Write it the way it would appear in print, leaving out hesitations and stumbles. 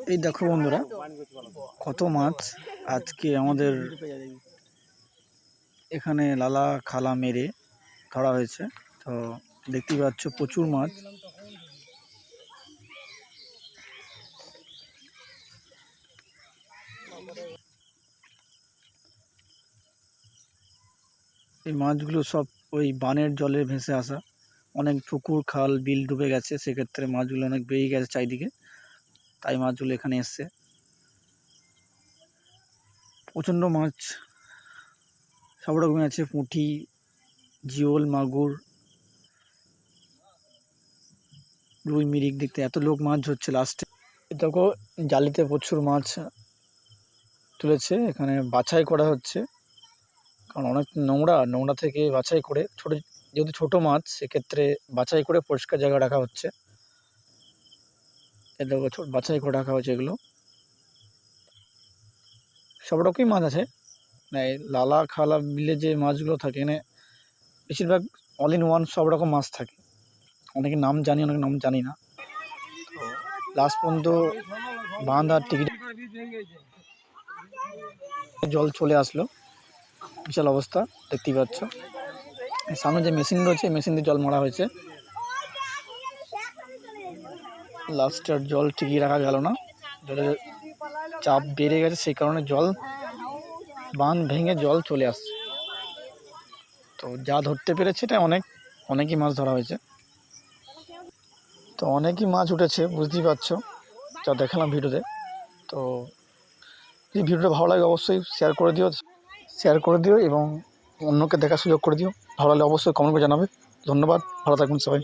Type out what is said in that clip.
এই দেখো বন্ধুরা, কত মাছ আজকে আমাদের এখানে লালা খালা মেরে ধরা হয়েছে। তো দেখতেই পাচ্ছ প্রচুর মাছ। এই মাছগুলো সব ওই বানের জলে ভেসে আসা। অনেক পুকুর খাল বিল ডুবে গেছে, সেক্ষেত্রে মাছগুলো অনেক বেরিয়ে গেছে চারিদিকে, তাই মাছগুলো এখানে এসছে। প্রচণ্ড মাছ, সব রকমই আছে, পুঁটি, জিওল, মাগুর, রুই, মিরিক। দেখতে এত লোক মাছ ধরছে লাস্টে। দেখো জালিতে প্রচুর মাছ তুলেছে, এখানে বাছাই করা হচ্ছে, কারণ অনেক নোংরা থেকে বাছাই করে যেহেতু ছোট মাছ, সেক্ষেত্রে বাছাই করে পরিষ্কার জায়গায় রাখা হচ্ছে। এ দেখো বাছাই করে রাখা হয়েছে। এগুলো সব রকমই মাছ আছে। এই লালা খালা বিলে যে মাছগুলো থাকে, এখানে বেশিরভাগ অল ইন ওয়ান সব রকম মাছ থাকে। অনেকে নাম জানি, অনেক নাম জানি না। লাস্ট পর্যন্ত বাঁধ আর টিকিট জল চলে আসলো, বিশাল অবস্থা দেখতেই পাচ্ছ। সামনে যে মেশিন রয়েছে, মেশিন দিয়ে জল মারা হয়েছে। লাস্টে আর জল টিকিয়ে রাখা গেল না, জলের চাপ বেড়ে গেছে, সেই কারণে জল বাঁধ ভেঙে জল চলে আসছে। তো যা ধরতে পেরেছে এটা অনেকই মাছ ধরা হয়েছে। তো অনেকই মাছ উঠেছে, বুঝতেই পারছো যা দেখালাম ভিডিওতে। তো যদি ভিডিওটা ভালো লাগে অবশ্যই শেয়ার করে দিও এবং অন্যকে দেখার সুযোগ করে দিও। ভালো লাগলে অবশ্যই কমেন্ট করে জানাবে। ধন্যবাদ, ভালো থাকবেন সবাই।